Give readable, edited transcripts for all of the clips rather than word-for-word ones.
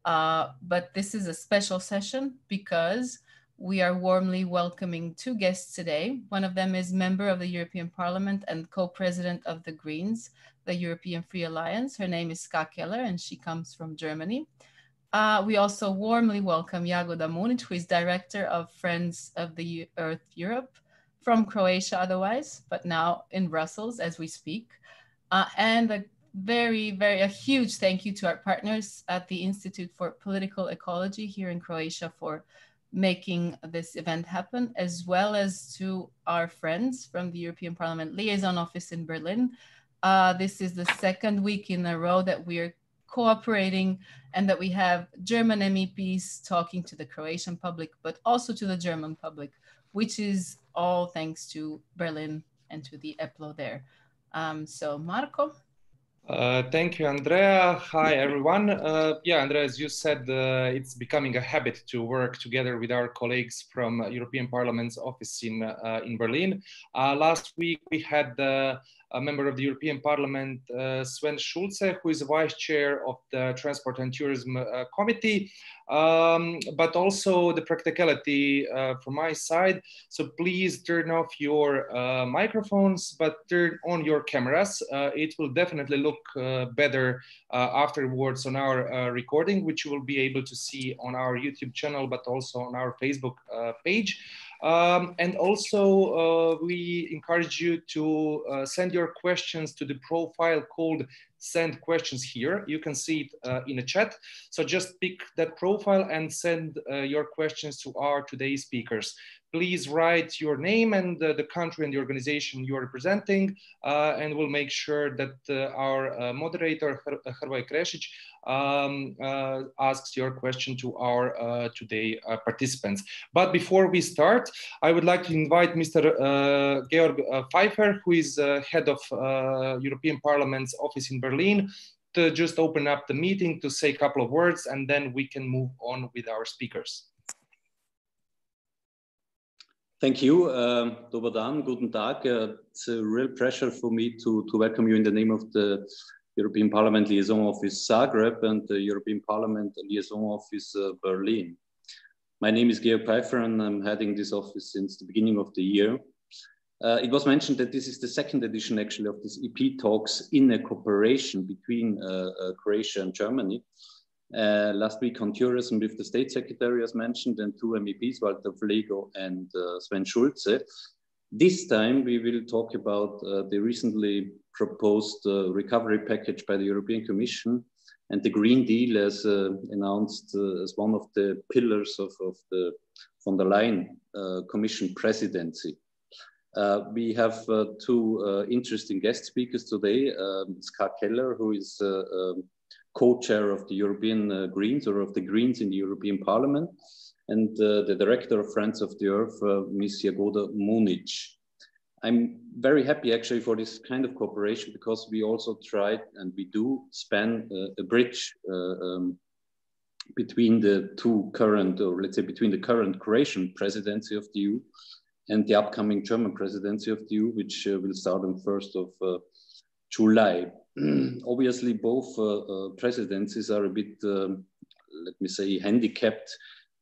But this is a special session because we are warmly welcoming two guests today. One of them is member of the European Parliament and co-president of the Greens, the European Free Alliance. Her name is Ska Keller, and she comes from Germany. We also warmly welcome Jagoda Munic, who is director of Friends of the Earth Europe, from Croatia otherwise, but now in Brussels as we speak. And a huge thank you to our partners at the Institute for Political Ecology here in Croatia for making this event happen, as well as to our friends from the European Parliament Liaison Office in Berlin. This is the second week in a row that we are cooperating and that we have German MEPs talking to the Croatian public, but also to the German public, which is all thanks to Berlin and to the EPLO there. So Marco. Thank you, Andrea. Hi, everyone. Yeah, Andrea, as you said, it's becoming a habit to work together with our colleagues from European Parliament's office in Berlin. Last week, we had a member of the European Parliament, Sven Schulze, who is vice chair of the Transport and Tourism Committee, but also the practicality from my side. So please turn off your microphones, but turn on your cameras. It will definitely look better afterwards on our recording, which you will be able to see on our YouTube channel, but also on our Facebook page. And also, we encourage you to send your questions to the profile called Send Questions Here. You can see it in a chat. So just pick that profile and send your questions to our today's speakers. Please write your name and the country and the organization you are representing, and we'll make sure that our moderator, Hrvoje Krešić, asks your question to our today participants. But before we start, I would like to invite Mr. Georg Pfeiffer, who is head of European Parliament's office in Berlin, to just open up the meeting to say a couple of words, and then we can move on with our speakers. Thank you. Dobar dan, guten Tag. It's a real pleasure for me to welcome you in the name of the European Parliament Liaison Office Zagreb and the European Parliament Liaison Office Berlin. My name is Georg Pfeiffer and I'm heading this office since the beginning of the year. It was mentioned that this is the second edition actually of this EP talks in a cooperation between Croatia and Germany. Last week on tourism with the State Secretary as mentioned and two MEPs, Walter Flego and Sven Schulze. This time we will talk about the recently proposed recovery package by the European Commission and the Green Deal as announced as one of the pillars of the von der Leyen Commission presidency. We have two interesting guest speakers today, Ska Keller, who is co-chair of the European Greens or of the Greens in the European Parliament, and the director of Friends of the Earth, Ms. Jagoda Munic. I'm very happy actually for this kind of cooperation because we also tried and we do span a bridge between the two current, or let's say between the current Croatian presidency of the EU and the upcoming German presidency of the EU, which will start on 1st of July. Obviously, both presidencies are a bit, let me say, handicapped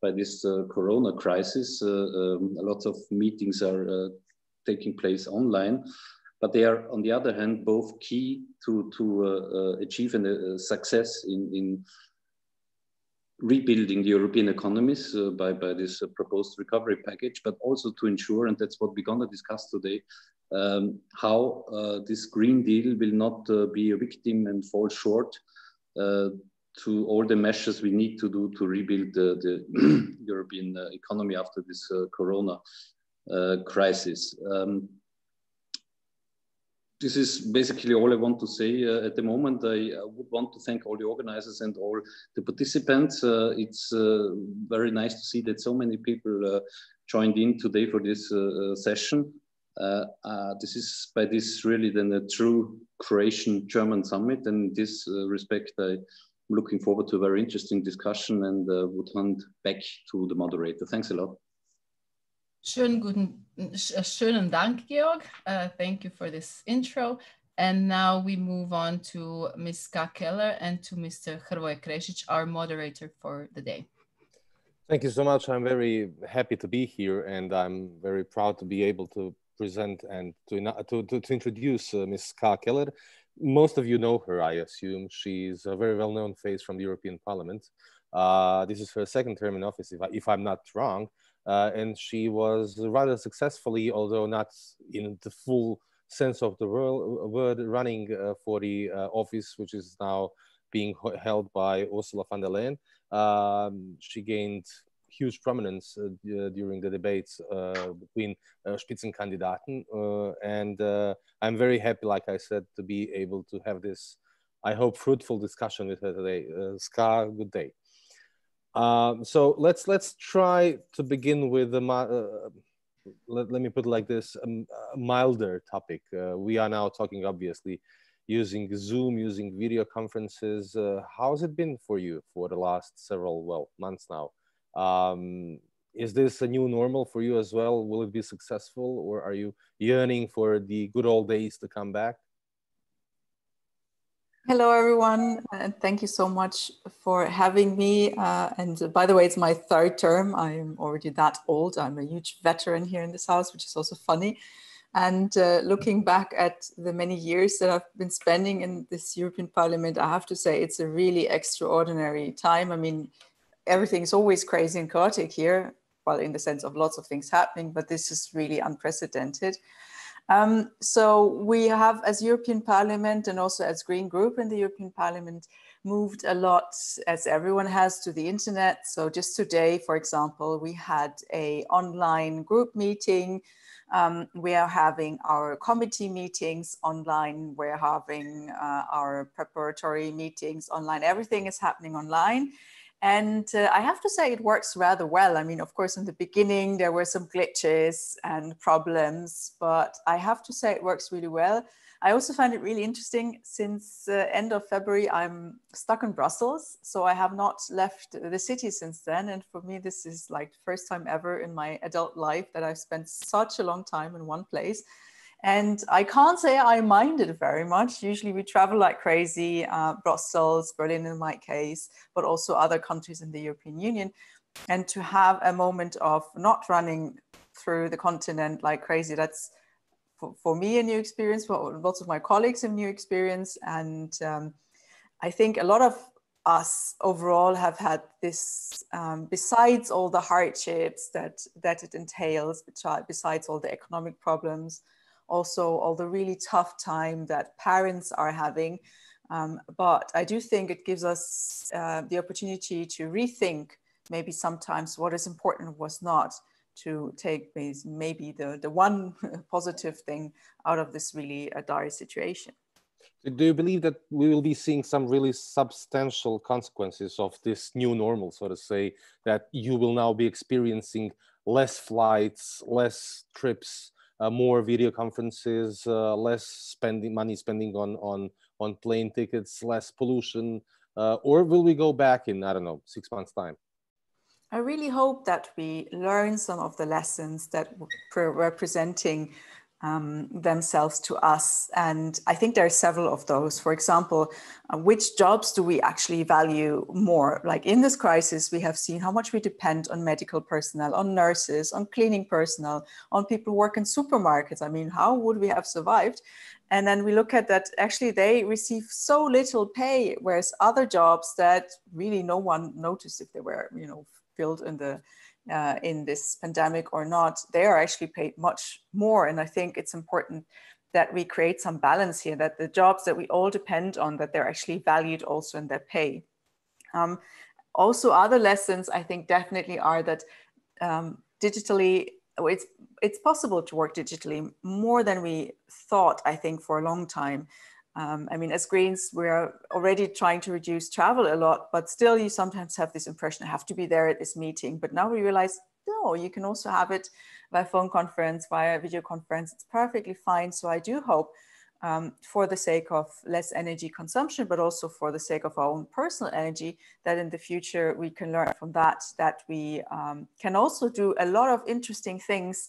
by this corona crisis. Lots of meetings are taking place online, but they are, on the other hand, both key to achieve a success in rebuilding the European economies by this proposed recovery package, but also to ensure, and that's what we're going to discuss today, how this Green Deal will not be a victim and fall short to all the measures we need to do to rebuild the European economy after this corona crisis. This is basically all I want to say at the moment. I would want to thank all the organizers and all the participants. It's very nice to see that so many people joined in today for this session. This is by this really then a true Croatian-German summit, and in this respect I'm looking forward to a very interesting discussion and would hand back to the moderator. Thanks a lot. Schönen Dank, Georg. Thank you for this intro. And now we move on to Ms. Ska Keller and to Mr. Hrvoje Krešić, our moderator for the day. Thank you so much. I'm very happy to be here, and I'm very proud to be able to present and to introduce Ms. Ska Keller. Most of you know her, I assume. She's a very well-known face from the European Parliament. This is her second term in office, if I'm not wrong. And she was rather successfully, although not in the full sense of the word, running for the office, which is now being held by Ursula von der Leyen. She gained huge prominence during the debates between Spitzenkandidaten. And I'm very happy, like I said, to be able to have this, I hope, fruitful discussion with her today. Ska, good day. So let's try to begin with the let me put it like this, a milder topic. We are now talking, obviously, using Zoom, using video conferences. How's it been for you for the last several, well, months now? Is this a new normal for you as well? Will it be successful, or are you yearning for the good old days to come back? Hello, everyone, and thank you so much for having me. And by the way, it's my third term. I am already that old. I'm a huge veteran here in this house, which is also funny. And looking back at the many years that I've been spending in this European Parliament, I have to say it's a really extraordinary time. I mean, everything's always crazy and chaotic here, well, in the sense of lots of things happening, but this is really unprecedented. So we have, as European Parliament and also as Green Group in the European Parliament, moved a lot, as everyone has, to the internet. So just today, for example, we had an online group meeting. We are having our committee meetings online. We're having our preparatory meetings online. Everything is happening online. And I have to say it works rather well. I mean, of course, in the beginning, there were some glitches and problems, but I have to say it works really well. I also find it really interesting. Since end of February, I'm stuck in Brussels. So I have not left the city since then. And for me, this is like the first time ever in my adult life that I've spent such a long time in one place. And I can't say I minded very much. Usually we travel like crazy, Brussels, Berlin in my case, but also other countries in the European Union. And to have a moment of not running through the continent like crazy, that's for me a new experience, for lots of my colleagues a new experience. And I think a lot of us overall have had this, besides all the hardships that it entails, besides all the economic problems, also all the really tough time that parents are having. But I do think it gives us the opportunity to rethink maybe sometimes what is important and what's not, to take maybe the one positive thing out of this really dire situation. Do you believe that we will be seeing some really substantial consequences of this new normal, so to say, that you will now be experiencing less flights, less trips, more video conferences, less money spending on plane tickets, less pollution, or will we go back in, I don't know, 6 months' time? I really hope that we learn some of the lessons that were presenting themselves to us. And I think there are several of those. For example, which jobs do we actually value more? Like in this crisis, we have seen how much we depend on medical personnel, on nurses, on cleaning personnel, on people who work in supermarkets. I mean, how would we have survived? And then we look at that, actually they receive so little pay, whereas other jobs that really no one noticed if they were, filled in this pandemic or not, they are actually paid much more. And I think it's important that we create some balance here, that the jobs that we all depend on, that they're actually valued also in their pay. Also, other lessons I think definitely are that digitally, it's possible to work digitally more than we thought, I think, for a long time. I mean, as Greens, we're already trying to reduce travel a lot, but still you sometimes have this impression, I have to be there at this meeting. But now we realize, no, you can also have it by phone conference, via video conference. It's perfectly fine. So I do hope for the sake of less energy consumption, but also for the sake of our own personal energy, that in the future we can learn from that we can also do a lot of interesting things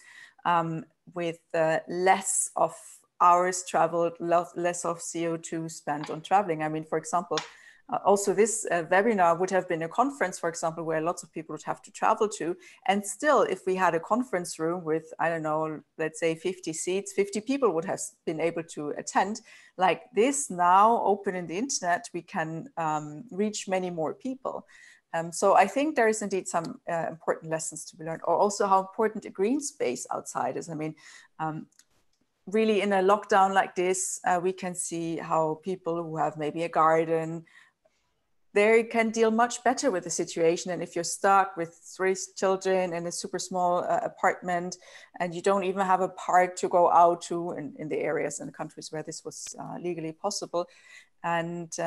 with less of hours traveled, less of CO2 spent on traveling. I mean, for example, also this webinar would have been a conference, for example, where lots of people would have to travel to. And still, if we had a conference room with, I don't know, let's say 50 seats, 50 people would have been able to attend. Like this now, open in the internet, we can reach many more people. So I think there is indeed some important lessons to be learned, or also how important a green space outside is. I mean, really in a lockdown like this, we can see how people who have maybe a garden, they can deal much better with the situation. And if you're stuck with 3 children in a super small apartment, and you don't even have a park to go out to in the areas and countries where this was legally possible, and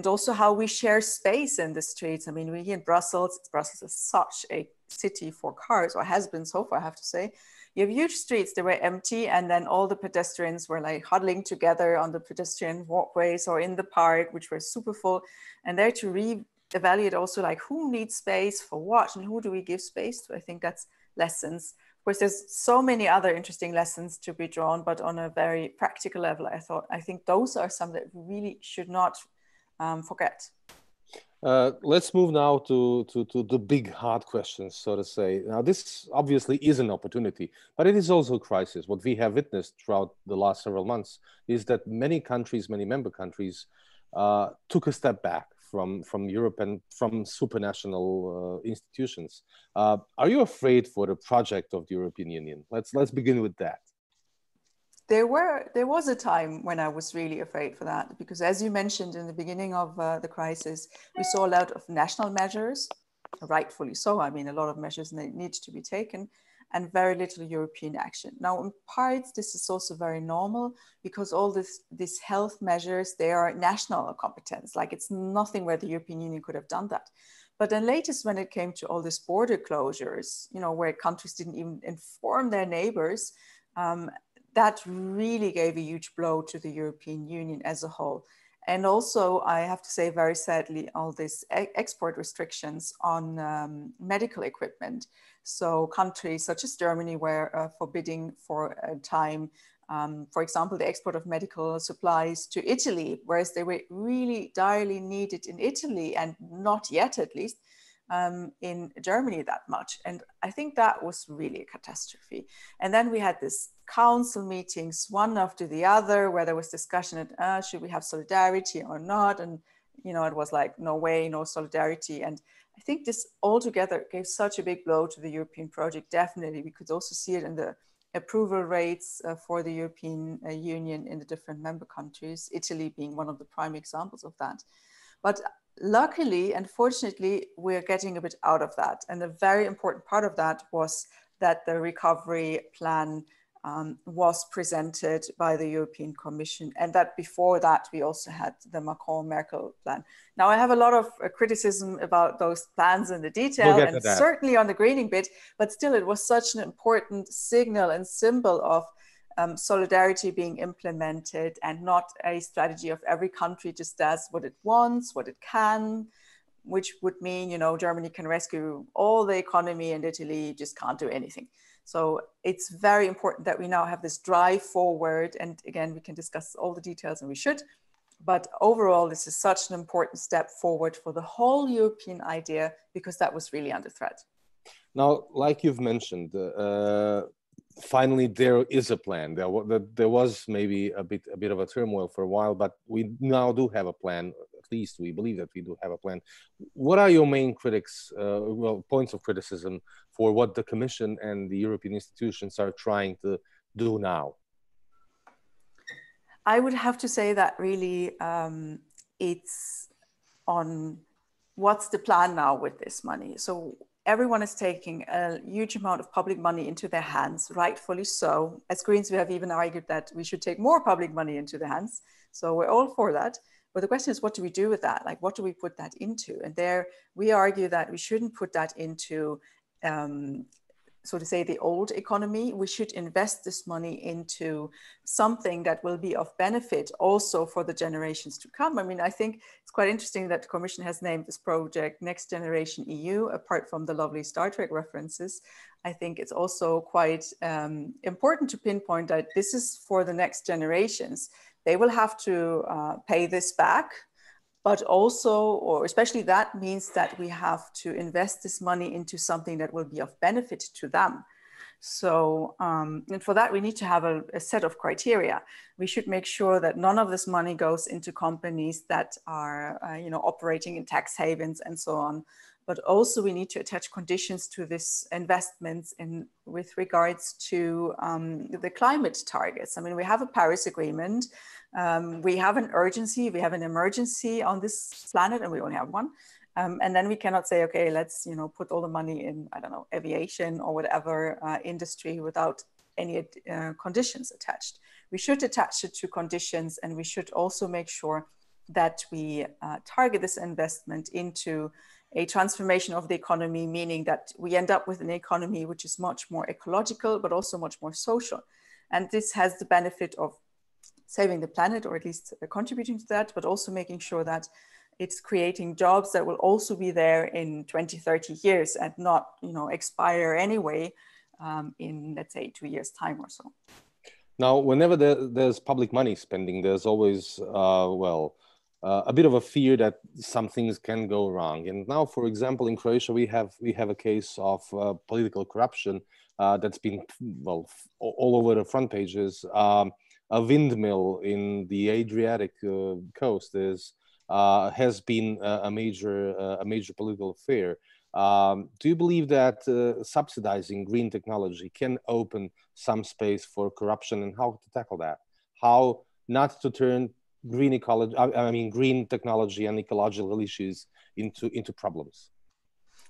also how we share space in the streets. I mean, we here in Brussels is such a city for cars, or has been so far, I have to say. You have huge streets that were empty, and then all the pedestrians were like huddling together on the pedestrian walkways or in the park, which were super full. And there to re-evaluate also like who needs space for what and who do we give space to. I think that's lessons. Of course, there's so many other interesting lessons to be drawn, but on a very practical level, I think those are some that we really should not forget. Let's move now to the big hard questions, so to say. Now, this obviously is an opportunity, but it is also a crisis. What we have witnessed throughout the last several months is that many countries, many member countries, took a step back from Europe and from supranational institutions. Are you afraid for the project of the European Union? Let's begin with that. There was a time when I was really afraid for that, because as you mentioned in the beginning of the crisis, we saw a lot of national measures, rightfully so. I mean, a lot of measures need to be taken, and very little European action. Now, in parts, this is also very normal, because all these health measures, they are national competence. Like it's nothing where the European Union could have done that. But then latest, when it came to all these border closures, you know, where countries didn't even inform their neighbors, that really gave a huge blow to the European Union as a whole. And also, I have to say, very sadly, all these export restrictions on medical equipment. So countries such as Germany were forbidding for a time, for example, the export of medical supplies to Italy, whereas they were really direly needed in Italy, and not yet at least in Germany that much. And I think that was really a catastrophe. And then we had this council meetings, one after the other, where there was discussion, should we have solidarity or not? And, you know, it was like, no way, no solidarity. And I think this altogether gave such a big blow to the European project. Definitely, we could also see it in the approval rates for the European Union in the different member countries, Italy being one of the prime examples of that. But luckily and fortunately, we're getting a bit out of that. And a very important part of that was that the recovery plan was presented by the European Commission, and that before that we also had the Macron-Merkel plan. Now, I have a lot of criticism about those plans in the detail, and certainly on the greening bit, but still it was such an important signal and symbol of solidarity being implemented, and not a strategy of every country just does what it wants, what it can, which would mean, you know, Germany can rescue all the economy and Italy just can't do anything. So it's very important that we now have this drive forward. And again, we can discuss all the details, and we should. But overall, this is such an important step forward for the whole European idea, because that was really under threat. Now, like you've mentioned, finally, there is a plan. There was maybe a bit of a turmoil for a while, but we now do have a plan. At least we believe that we do have a plan. What are your main points of criticism for what the Commission and the European institutions are trying to do now? I would have to say that really it's on what's the plan now with this money. So everyone is taking a huge amount of public money into their hands, rightfully so. As Greens, we have even argued that we should take more public money into their hands. So we're all for that. But the question is, what do we do with that? Like, what do we put that into? And there we argue that we shouldn't put that into so to say, the old economy. We should invest this money into something that will be of benefit also for the generations to come. I mean, I think it's quite interesting that the Commission has named this project Next Generation EU, apart from the lovely Star Trek references. I think it's also quite important to pinpoint that this is for the next generations. They will have to pay this back. But also, or especially that means that we have to invest this money into something that will be of benefit to them. So, and for that, we need to have a set of criteria. We should make sure that none of this money goes into companies that are, operating in tax havens and so on. But also we need to attach conditions to this investments with regards to the climate targets. I mean, we have a Paris Agreement. We have an urgency, we have an emergency on this planet, and we only have one. And then we cannot say, okay, let's put all the money in, I don't know, aviation or whatever industry without any conditions attached. We should attach it to conditions, and we should also make sure that we target this investment into a transformation of the economy, meaning that we end up with an economy which is much more ecological, but also much more social. And this has the benefit of saving the planet, or at least contributing to that, but also making sure that it's creating jobs that will also be there in 20, 30 years and not, expire anyway in, let's say, 2 years' time or so. Now, whenever there's public money spending, there's always, a bit of a fear that some things can go wrong. And now, for example, in Croatia, we have a case of political corruption that's been, all over the front pages. A windmill in the Adriatic coast has been a major political affair. Do you believe that subsidizing green technology can open some space for corruption, and how to tackle that? How not to turn green technology and ecological issues into problems?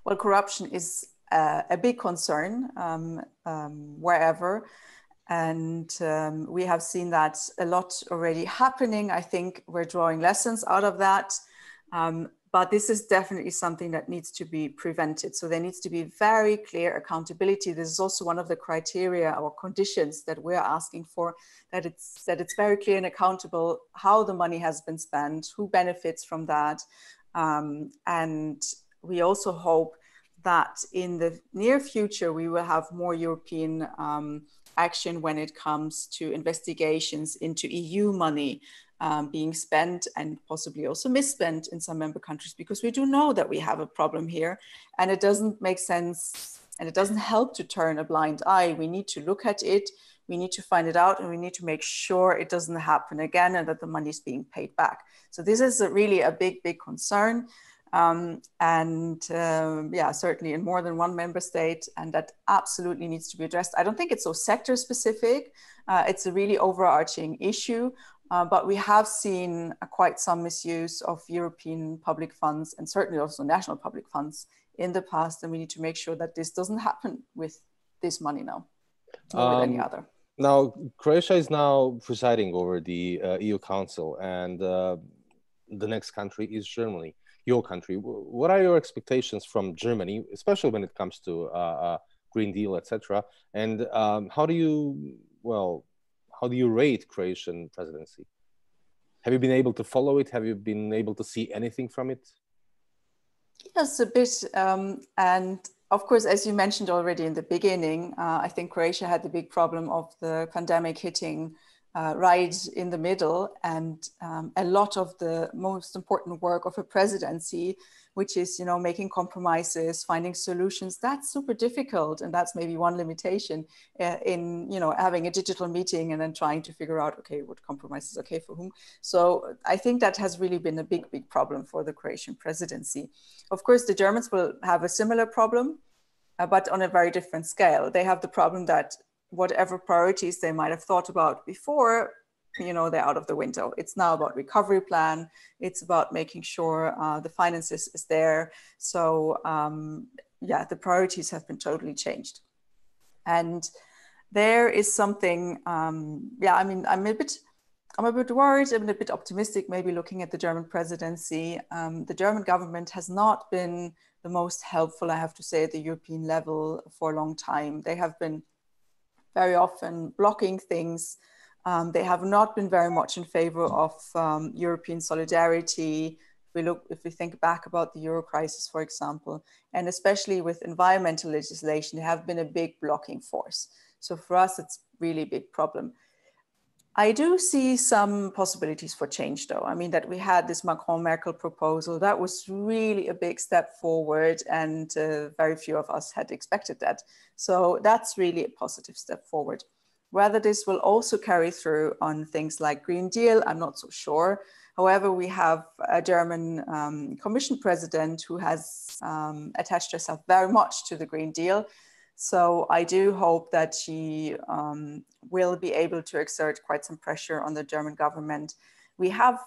Well, corruption is a big concern wherever. And we have seen that a lot already happening. I think we're drawing lessons out of that. But this is definitely something that needs to be prevented. So there needs to be very clear accountability. This is also one of the criteria or conditions that we're asking for, that it's very clear and accountable how the money has been spent, who benefits from that. And we also hope that in the near future, we will have more European action when it comes to investigations into EU money being spent and possibly also misspent in some member countries, because we do know that we have a problem here, and it doesn't make sense and it doesn't help to turn a blind eye. We need to look at it, we need to find it out, and we need to make sure it doesn't happen again and that the money is being paid back. So this is really a big concern. Certainly in more than one member state, and that absolutely needs to be addressed. I don't think it's so sector specific. It's a really overarching issue, but we have seen quite some misuse of European public funds and certainly also national public funds in the past, and we need to make sure that this doesn't happen with this money now, or with any other. Now, Croatia is now presiding over the EU Council, and the next country is Germany. Your country. What are your expectations from Germany, especially when it comes to Green Deal, etc.? And how do you rate Croatian presidency? Have you been able to follow it? Have you been able to see anything from it? Yes, a bit. And of course, as you mentioned already in the beginning, I think Croatia had the big problem of the pandemic hitting right in the middle, and a lot of the most important work of a presidency, which is making compromises, finding solutions, that's super difficult, and that's maybe one limitation in having a digital meeting and then trying to figure out, okay, what compromise is okay for whom. So I think that has really been a big problem for the Croatian presidency. Of course, the Germans will have a similar problem, but on a very different scale. They have the problem that whatever priorities they might have thought about before, they're out of the window. It's now about recovery plan. It's about making sure the finances is there. So the priorities have been totally changed. And there is something, I'm a bit I'm a bit worried, I'm a bit optimistic, maybe looking at the German presidency. The German government has not been the most helpful, I have to say, at the European level for a long time. They have been very often blocking things. They have not been very much in favor of European solidarity. If we think back about the Euro crisis, for example, and especially with environmental legislation, they have been a big blocking force. So for us, it's really a big problem. I do see some possibilities for change, though. I mean, that we had this Macron-Merkel proposal, that was really a big step forward, and very few of us had expected that. So that's really a positive step forward. Whether this will also carry through on things like Green Deal, I'm not so sure. However, we have a German Commission president who has attached herself very much to the Green Deal. So I do hope that she will be able to exert quite some pressure on the German government. We have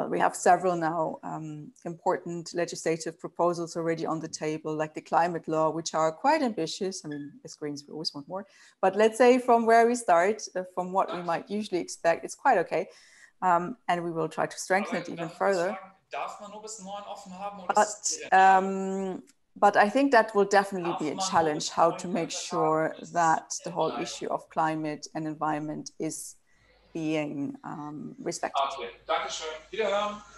we have several now important legislative proposals already on the table, like the climate law, which are quite ambitious. I mean, as Greens, we always want more. But let's say from where we start, from what we might usually expect, it's quite okay. And we will try to strengthen it even further. But I think that will definitely be a challenge, how to make sure that the whole issue of climate and environment is being respected.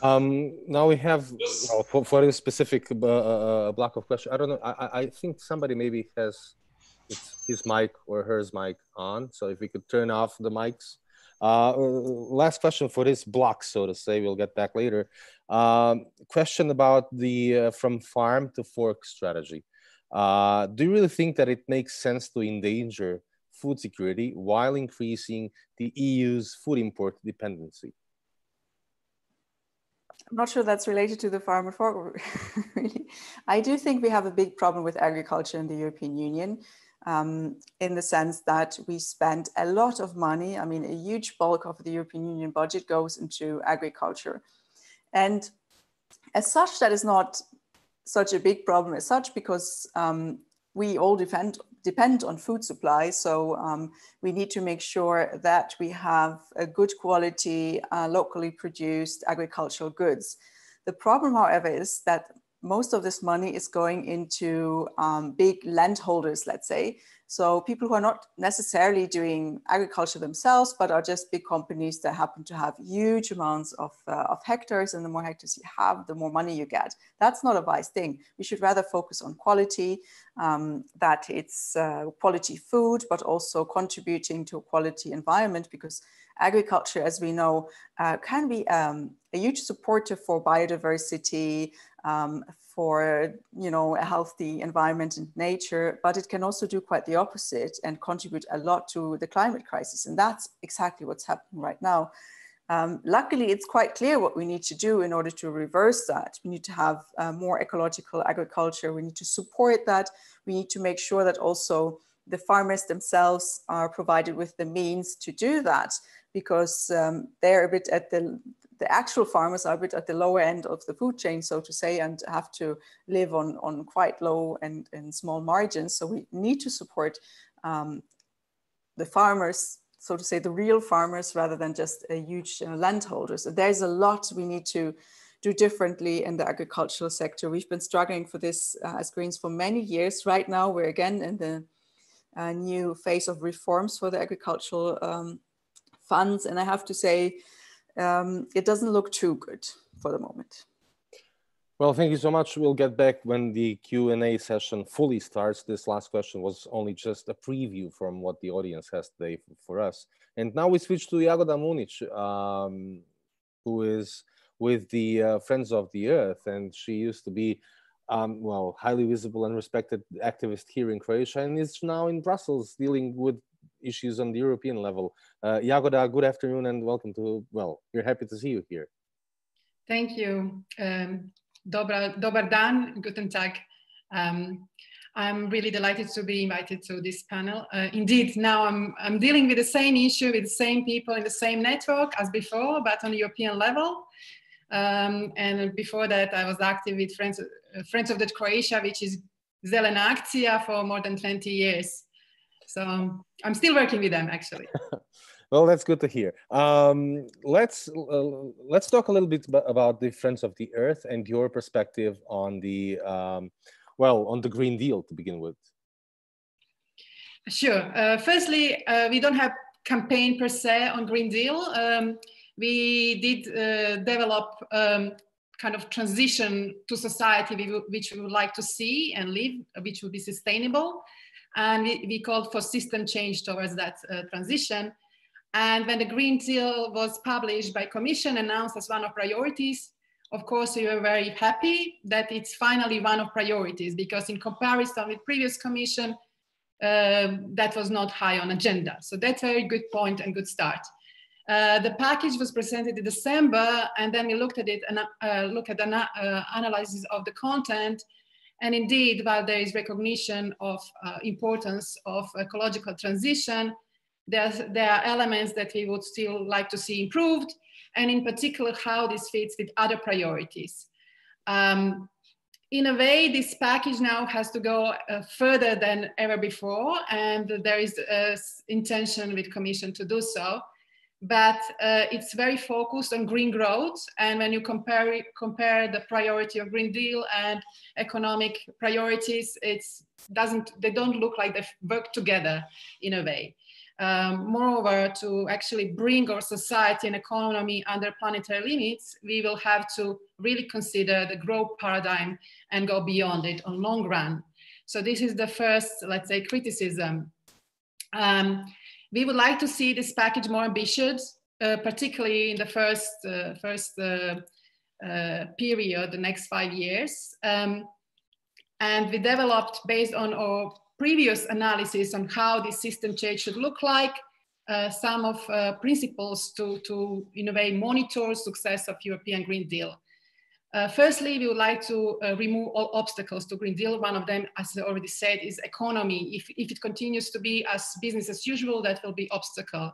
Now we have, well, for this specific block of questions, I don't know, I think somebody maybe has his mic or hers mic on, so if we could turn off the mics. Last question for this block, so to say, we'll get back later. Question about the from farm to fork strategy. Do you really think that it makes sense to endanger food security while increasing the EU's food import dependency? I'm not sure that's related to the farm and fork, really. I do think we have a big problem with agriculture in the European Union. In the sense that we spend a lot of money. I mean, a huge bulk of the European Union budget goes into agriculture. And as such, that is not such a big problem as such, because we all depend on food supply. So we need to make sure that we have a good quality, locally produced agricultural goods. The problem, however, is that most of this money is going into big landholders, let's say. So people who are not necessarily doing agriculture themselves, but are just big companies that happen to have huge amounts of hectares. And the more hectares you have, the more money you get. That's not a wise thing. We should rather focus on quality, that it's quality food, but also contributing to a quality environment, because agriculture, as we know, can be a huge supporter for biodiversity, for a healthy environment and nature, but it can also do quite the opposite and contribute a lot to the climate crisis. And that's exactly what's happening right now. Luckily, it's quite clear what we need to do in order to reverse that. We need to have more ecological agriculture. We need to support that. We need to make sure that also the farmers themselves are provided with the means to do that, because they're a bit at the actual farmers are a bit at the lower end of the food chain, so to say, and have to live on quite low and small margins. So we need to support the farmers, so to say, the real farmers, rather than just a huge landholders. So there's a lot we need to do differently in the agricultural sector. We've been struggling for this as Greens for many years. Right now, we're again in the new phase of reforms for the agricultural funds. And I have to say, it doesn't look too good for the moment. Well, thank you so much. We'll get back when the Q&A session fully starts. This last question was only just a preview from what the audience has today for us. And now we switch to Jagoda Munic, who is with the Friends of the Earth. And she used to be, well, highly visible and respected activist here in Croatia, and is now in Brussels dealing with issues on the European level. Jagoda, good afternoon and welcome to, well, we're happy to see you here. Thank you. Dobar dan, guten tag. I'm really delighted to be invited to this panel. Indeed, now I'm dealing with the same issue with the same people in the same network as before, but on the European level. And before that, I was active with Friends of the Croatia, which is Zelena Akcija, for more than 20 years. So I'm still working with them, actually. Well, that's good to hear. Let's talk a little bit about the Friends of the Earth and your perspective on the on the Green Deal to begin with. Sure. Firstly, we don't have campaign per se on Green Deal. We did develop kind of transition to society which we would like to see and live, which would be sustainable. And we called for system change towards that transition. And when the Green Deal was published by Commission, announced as one of priorities, of course, we were very happy that it's finally one of priorities, because in comparison with previous Commission, that was not high on agenda. So that's a very good point and good start. The package was presented in December, and then we looked at it and looked at an analysis of the content. And indeed, while there is recognition of importance of ecological transition, there are elements that we would still like to see improved, and in particular, how this fits with other priorities. In a way, this package now has to go further than ever before, and there is intention with Commission to do so. But it's very focused on green growth, and when you compare the priority of Green Deal and economic priorities, they don't look like they work together in a way. Moreover, to actually bring our society and economy under planetary limits, we will have to really consider the growth paradigm and go beyond it on long run. So this is the first, let's say, criticism. We would like to see this package more ambitious, particularly in the first period, the next 5 years. And we developed, based on our previous analysis on how this system change should look like, some of principles to in a way monitor success of European Green Deal. Firstly, we would like to remove all obstacles to Green Deal. One of them, as I already said, is economy. If it continues to be as business as usual, that will be obstacle.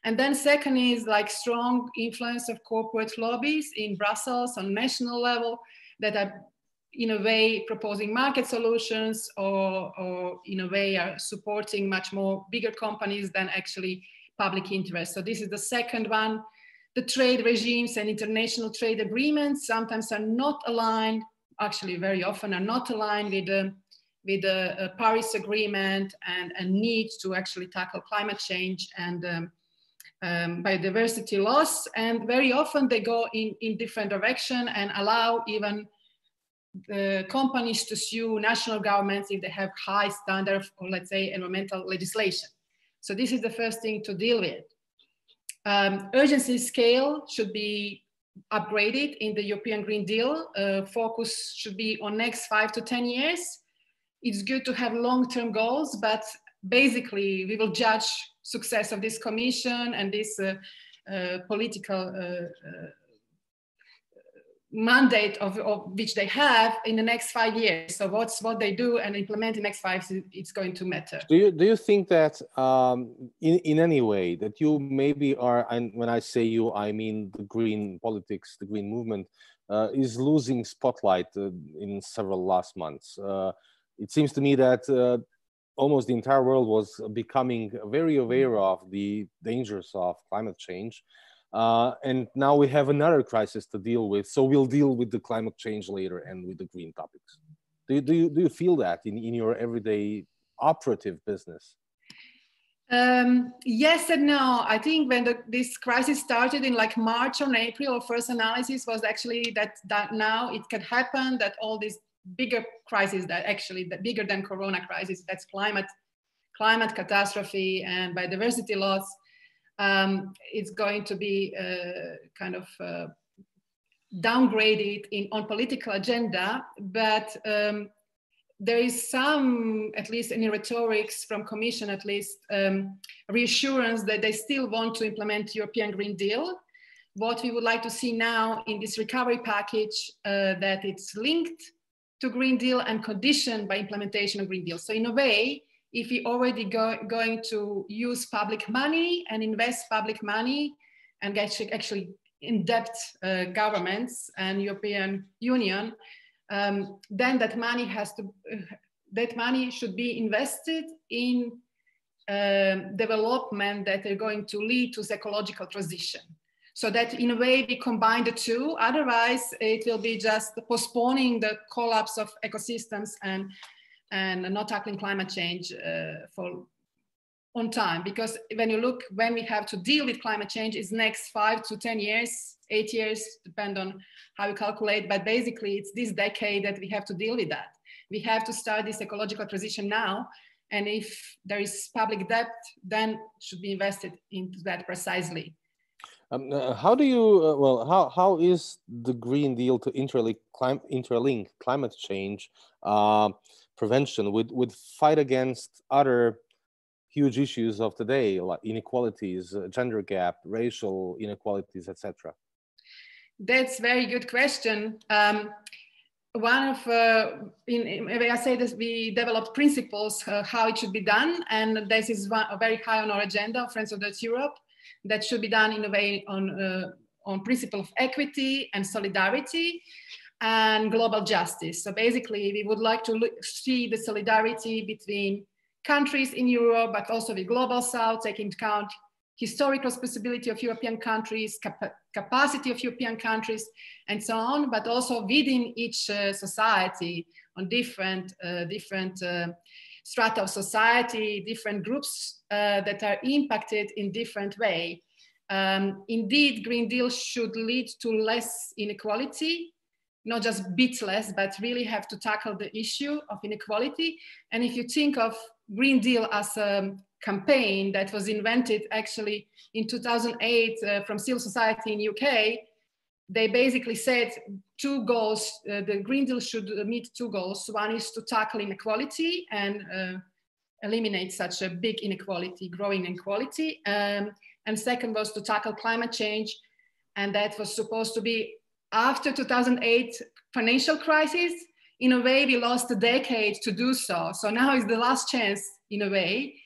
And then second is like strong influence of corporate lobbies in Brussels on national level that are in a way proposing market solutions or in a way are supporting much more bigger companies than actually public interest. So this is the second one. The trade regimes and international trade agreements sometimes are not aligned, actually very often are not aligned with the Paris Agreement and need to actually tackle climate change and biodiversity loss. And very often they go in different direction and allow even the companies to sue national governments if they have high standards or, let's say, environmental legislation. So this is the first thing to deal with. Urgency scale should be upgraded in the European Green Deal. Focus should be on next 5 to 10 years. It's good to have long-term goals, but basically we will judge success of this Commission and this political mandate of which they have in the next 5 years. So what they do and implement in the next 5 years, it's going to matter. Do you think that in any way that you maybe are, and when I say you, I mean the green politics, the green movement, is losing spotlight in several last months? It seems to me that almost the entire world was becoming very aware of the dangers of climate change. And now we have another crisis to deal with. So we'll deal with the climate change later and with the green topics. Do you feel that in your everyday operative business? Yes and no. I think when this crisis started in like March or April, our first analysis was actually that now it can happen that all these bigger crises that bigger than Corona crisis, that's climate catastrophe and biodiversity loss, it's going to be kind of downgraded on political agenda, but there is some, at least in the rhetorics from Commission, at least reassurance that they still want to implement European Green Deal. What we would like to see now in this recovery package, that it's linked to Green Deal and conditioned by implementation of Green Deal. So in a way, if we already going to use public money and invest public money and actually in-debt governments and European Union, then that money should be invested in development that are going to lead to ecological transition. So that in a way we combine the two, otherwise it will be just postponing the collapse of ecosystems and not tackling climate change for on time. Because when you look, when we have to deal with climate change, is next 5 to 10 years, 8 years, depend on how you calculate, but basically it's this decade that we have to deal with that. We have to start this ecological transition now. And if there is public debt, then should be invested into that precisely. How do you, how is the Green Deal to interlink climate change prevention with fight against other huge issues of today, like inequalities, gender gap, racial inequalities, etc.? That's a very good question. One of, I say this, we developed principles how it should be done, and this is very high on our agenda, Friends of the Earth Europe, that should be done in a way on principle of equity and solidarity and global justice. So basically, we would like to see the solidarity between countries in Europe, but also the global South, taking into account historical responsibility of European countries, capacity of European countries, and so on, but also within each society on different strata of society, different groups that are impacted in different way. Indeed, Green Deal should lead to less inequality, not just bit less, but really have to tackle the issue of inequality. And if you think of Green Deal as a campaign that was invented actually in 2008 from civil society in UK, they basically said two goals. The Green Deal should meet two goals. One is to tackle inequality and eliminate such a big inequality, growing inequality. And second was to tackle climate change. And that was supposed to be after 2008 financial crisis. In a way, we lost a decade to do so. So now is the last chance, in a way,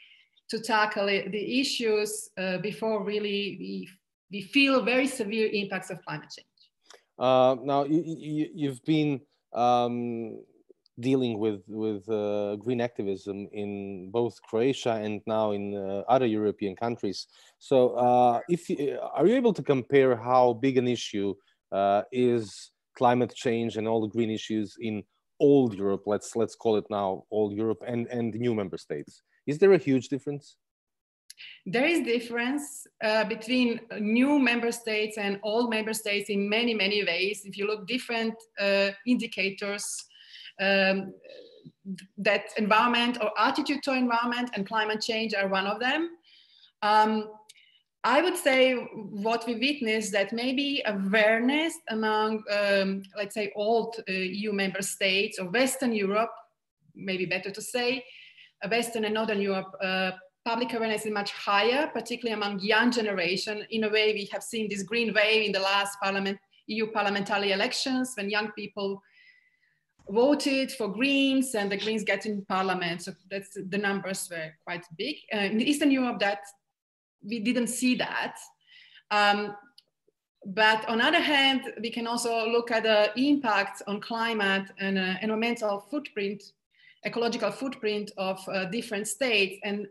to tackle the issues before really we feel very severe impacts of climate change. Now, you've been dealing with green activism in both Croatia and now in other European countries. So are you able to compare how big an issue is climate change and all the green issues in old Europe, let's call it now old Europe, and the new member states? Is there a huge difference? There is difference between new member states and old member states in many, many ways. If you look different indicators, that environment or attitude to environment and climate change are one of them. I would say what we witnessed that maybe awareness among, let's say, old EU member states or Western Europe, maybe better to say, Western and Northern Europe, public awareness is much higher, particularly among young generation. In a way, we have seen this green wave in the last EU parliamentary elections when young people voted for Greens and the Greens get in parliament. So that's, the numbers were quite big. In Eastern Europe, that we didn't see that. But on the other hand, we can also look at the impact on climate and environmental footprint, ecological footprint of different states. And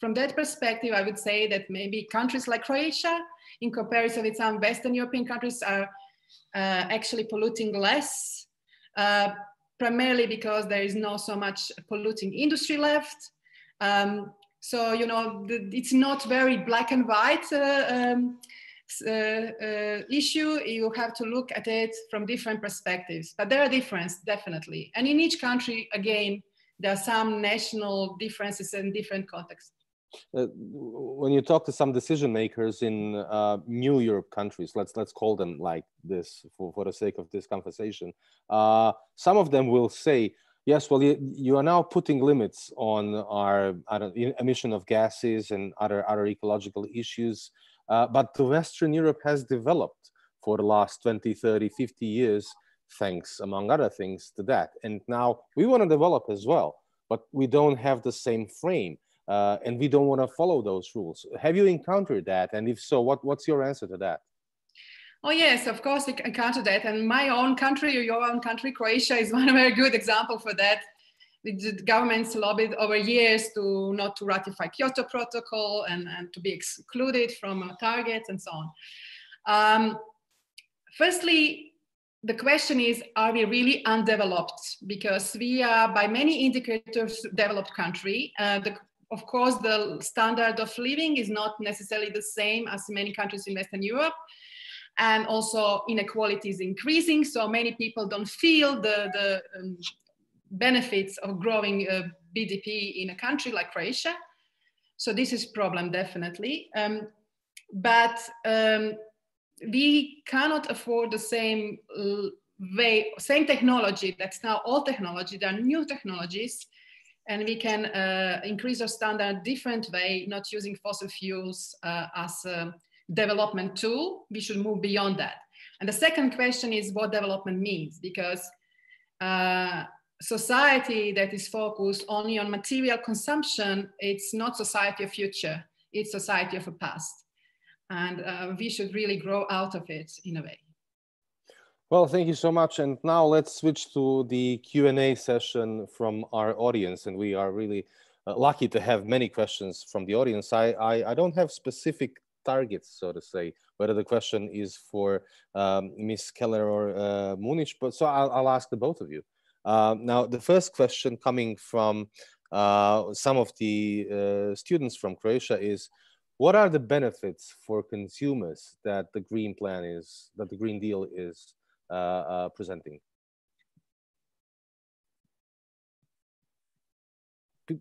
from that perspective, I would say that maybe countries like Croatia, in comparison with some Western European countries, are actually polluting less, primarily because there is not so much polluting industry left. So, you know, it's not very black and white issue. You have to look at it from different perspectives, but there are differences, definitely. And in each country, again, there are some national differences in different contexts. When you talk to some decision makers in new Europe countries, let's call them like this for the sake of this conversation, some of them will say, yes, well, you are now putting limits on our emission of gases and other ecological issues. But the Western Europe has developed for the last 20, 30, 50 years, thanks, among other things, to that. And now we want to develop as well, but we don't have the same frame. And we don't want to follow those rules. Have you encountered that? And if so, what's your answer to that? Oh yes, of course we encountered that. And my own country, or your own country, Croatia, is one very good example for that. The governments lobbied over years to not to ratify Kyoto Protocol and to be excluded from targets and so on. Firstly, the question is, are we really undeveloped? Because we are, by many indicators, developed country. Of course, the standard of living is not necessarily the same as many countries in Western Europe. And also inequality is increasing. So many people don't feel the benefits of growing BDP in a country like Croatia. So this is a problem, definitely. But we cannot afford the same same technology. That's now old technology. There are new technologies, and we can increase our standard different way, not using fossil fuels as a development tool. We should move beyond that. And the second question is what development means, because society that is focused only on material consumption, it's not society of future, it's society of a past. And we should really grow out of it in a way. Well, thank you so much. And now let's switch to the Q&A session from our audience. And we are really lucky to have many questions from the audience. I don't have specific targets, so to say, whether the question is for Ms. Keller or Munic, but so I'll ask the both of you. Now, the first question coming from some of the students from Croatia is, what are the benefits for consumers that the Green Plan is, that the Green Deal is presenting?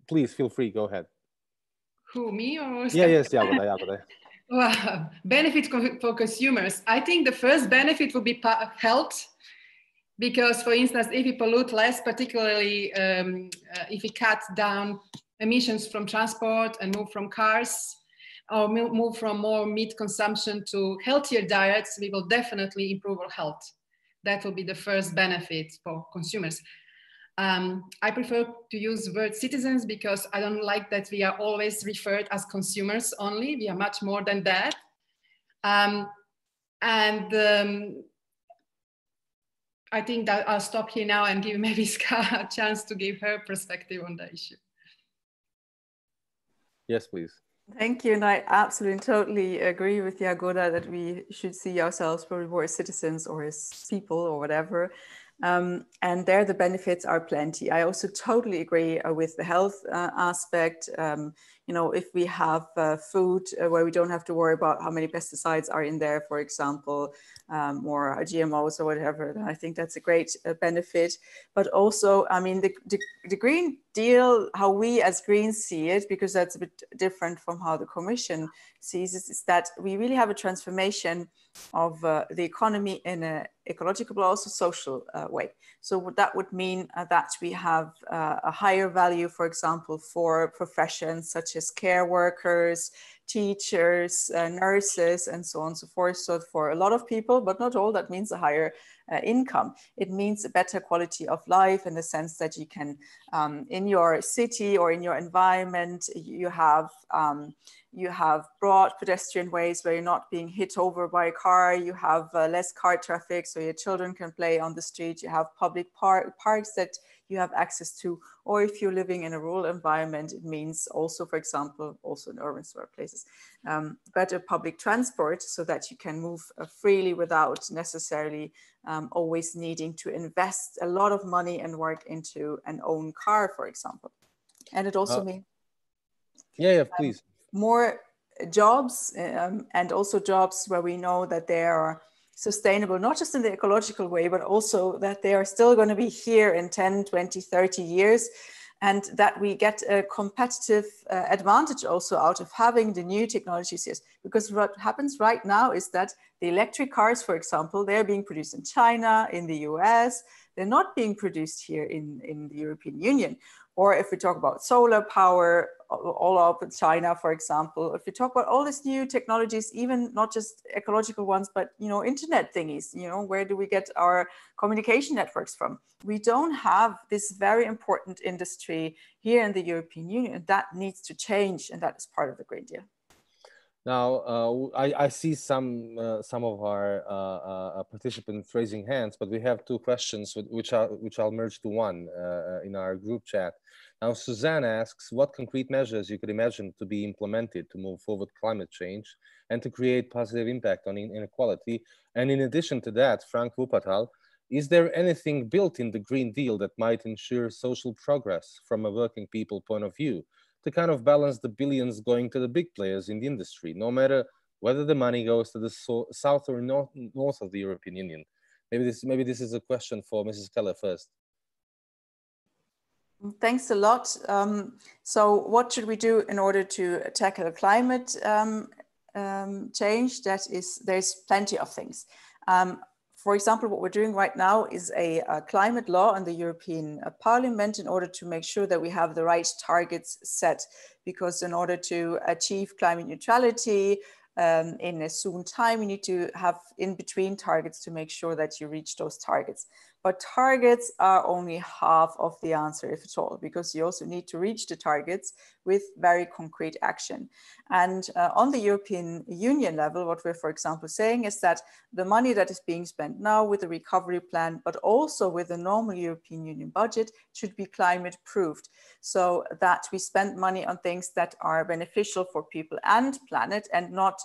Please feel free, go ahead. Who, me or? Yes, Jagoda. Well, benefits for consumers. I think the first benefit would be health, because, for instance, if we pollute less, particularly if we cut down emissions from transport and move from cars, or move from more meat consumption to healthier diets, we will definitely improve our health. That will be the first benefit for consumers. I prefer to use the word citizens because I don't like that we are always referred as consumers only. We are much more than that. I think that I'll stop here now and give maybe Ska a chance to give her perspective on the issue. Yes, please. Thank you. And I absolutely totally agree with Jagoda that we should see ourselves probably more as citizens or as people or whatever. And there the benefits are plenty. I also totally agree with the health aspect. You know, if we have food where we don't have to worry about how many pesticides are in there, for example, or GMOs or whatever, then I think that's a great benefit. But also, I mean, the Green Deal, how we as Greens see it, because that's a bit different from how the Commission sees it, is that we really have a transformation of the economy in an ecological but also social way. So that would mean that we have a higher value, for example, for professions such as care workers, teachers, nurses, and so on and so forth. So for a lot of people, but not all, that means a higher income. It means a better quality of life in the sense that you can, in your city or in your environment, you have broad pedestrian ways where you're not being hit over by a car. You have less car traffic, so your children can play on the street. You have public parks that you have access to. Or if you're living in a rural environment, it means also, for example, also in urban places, better public transport so that you can move freely without necessarily always needing to invest a lot of money and work into an own car, for example. And it also means please. More jobs and also jobs where we know that they are sustainable, not just in the ecological way, but also that they are still going to be here in 10, 20, 30 years, and that we get a competitive advantage also out of having the new technologies here. Because what happens right now is that the electric cars, for example, they're being produced in China, in the US, they're not being produced here in the European Union. Or if we talk about solar power, all up in China, for example, if we talk about all these new technologies, even not just ecological ones, but, you know, internet thingies, you know, where do we get our communication networks from? We don't have this very important industry here in the European Union, and that needs to change, and that is part of the Green Deal. Now, I see some of our participants raising hands, but we have two questions which I'll merge to one in our group chat. Now, Suzanne asks, what concrete measures you could imagine to be implemented to move forward climate change and to create positive impact on inequality? And in addition to that, Frank Wuppertal, is there anything built in the Green Deal that might ensure social progress from a working people point of view, to kind of balance the billions going to the big players in the industry, no matter whether the money goes to the south or north of the European Union? Maybe this is a question for Mrs. Keller first. Thanks a lot. So what should we do in order to tackle climate change? There's plenty of things. For example, what we're doing right now is a climate law in the European Parliament in order to make sure that we have the right targets set, because in order to achieve climate neutrality in a soon time, you need to have in-between targets to make sure that you reach those targets. But targets are only half of the answer, if at all, because you also need to reach the targets with very concrete action. And on the European Union level, what we're, for example, saying is that the money that is being spent now with the recovery plan, but also with the normal European Union budget, should be climate proofed, so that we spend money on things that are beneficial for people and planet, and not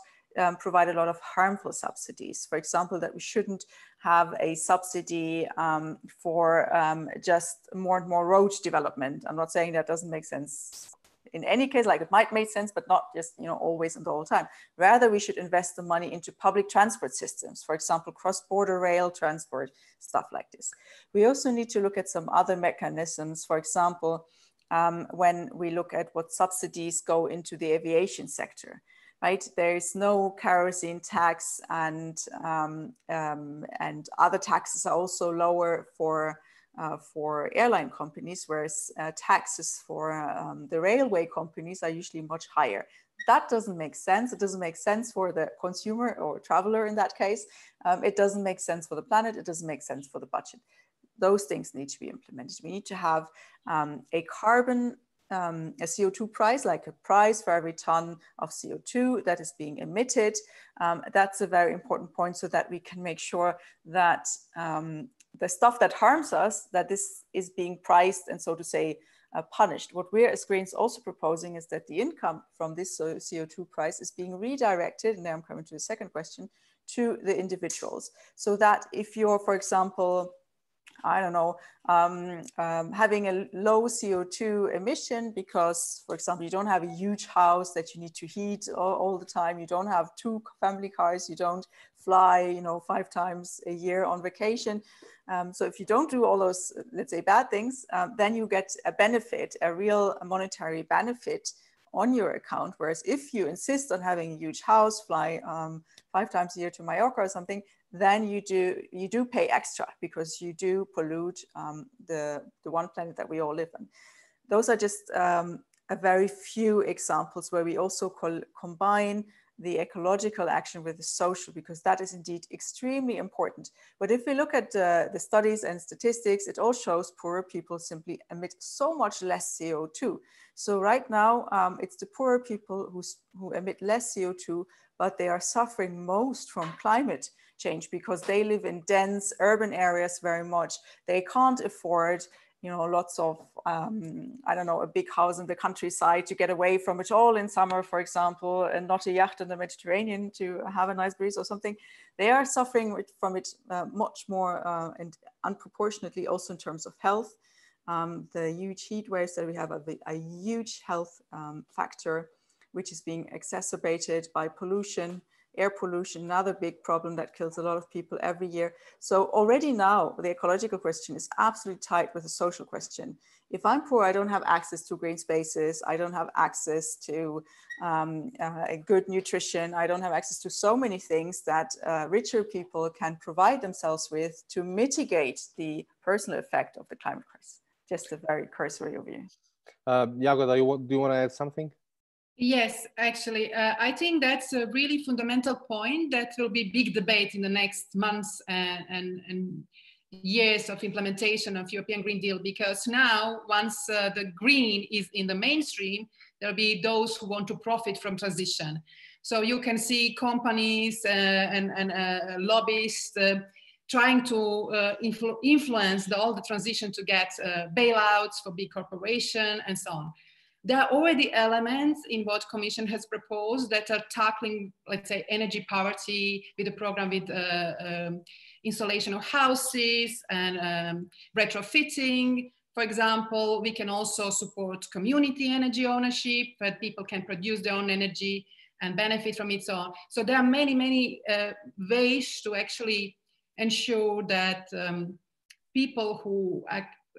provide a lot of harmful subsidies. For example, that we shouldn't have a subsidy for just more and more road development. I'm not saying that doesn't make sense in any case, like it might make sense, but not just, you know, always and all the time. Rather, we should invest the money into public transport systems, for example, cross-border rail transport, stuff like this. We also need to look at some other mechanisms. For example, when we look at what subsidies go into the aviation sector. Right? There is no kerosene tax, and other taxes are also lower for airline companies, whereas taxes for the railway companies are usually much higher. That doesn't make sense. It doesn't make sense for the consumer or traveler in that case. It doesn't make sense for the planet. It doesn't make sense for the budget. Those things need to be implemented. We need to have a carbon a CO2 price, like a price for every ton of CO2 that is being emitted. That's a very important point, so that we can make sure that the stuff that harms us, that this is being priced and, so to say, punished. What we're as Greens also proposing is that the income from this CO2 price is being redirected, and now I'm coming to the second question, to the individuals. So that if you're, for example, I don't know, having a low CO2 emission because, for example, you don't have a huge house that you need to heat all the time, you don't have 2 family cars, you don't fly, you know, 5 times a year on vacation. So if you don't do all those, let's say, bad things, then you get a benefit, a real monetary benefit on your account. Whereas if you insist on having a huge house, fly 5 times a year to Mallorca or something, then you do pay extra, because you do pollute the one planet that we all live in. Those are just a very few examples where we also combine the ecological action with the social, because that is indeed extremely important. But if we look at the studies and statistics, it all shows poorer people simply emit so much less CO2. So right now, it's the poorer people who emit less CO2, but they are suffering most from climate change because they live in dense urban areas very much. They can't afford, you know, lots of, I don't know, a big house in the countryside to get away from it all in summer, for example, and not a yacht in the Mediterranean to have a nice breeze or something. They are suffering from it much more and unproportionately also in terms of health. The huge heat waves that we have are a huge health factor, which is being exacerbated by pollution, air pollution, another big problem that kills a lot of people every year. So already now, the ecological question is absolutely tied with the social question. If I'm poor, I don't have access to green spaces. I don't have access to good nutrition. I don't have access to so many things that richer people can provide themselves with to mitigate the personal effect of the climate crisis. Just a very cursory overview. Jagoda, do you want to add something? Yes, actually, I think that's a really fundamental point that will be big debate in the next months and years of implementation of European Green Deal, because now once the green is in the mainstream, there'll be those who want to profit from transition. So you can see companies and lobbyists trying to influence all the transition to get bailouts for big corporations and so on. There are already elements in what Commission has proposed that are tackling, let's say, energy poverty with a program with installation of houses and retrofitting. For example, we can also support community energy ownership, that people can produce their own energy and benefit from it. So there are many, many ways to actually ensure that people who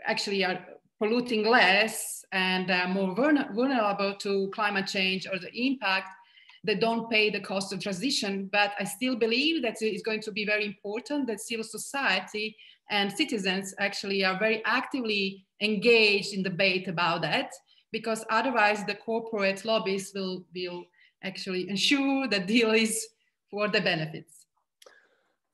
actually are polluting less and are more vulnerable to climate change or the impact, they don't pay the cost of transition. But I still believe that it's going to be very important that civil society and citizens actually are very actively engaged in debate about that, because otherwise the corporate lobbies will actually ensure the deal is for the benefits.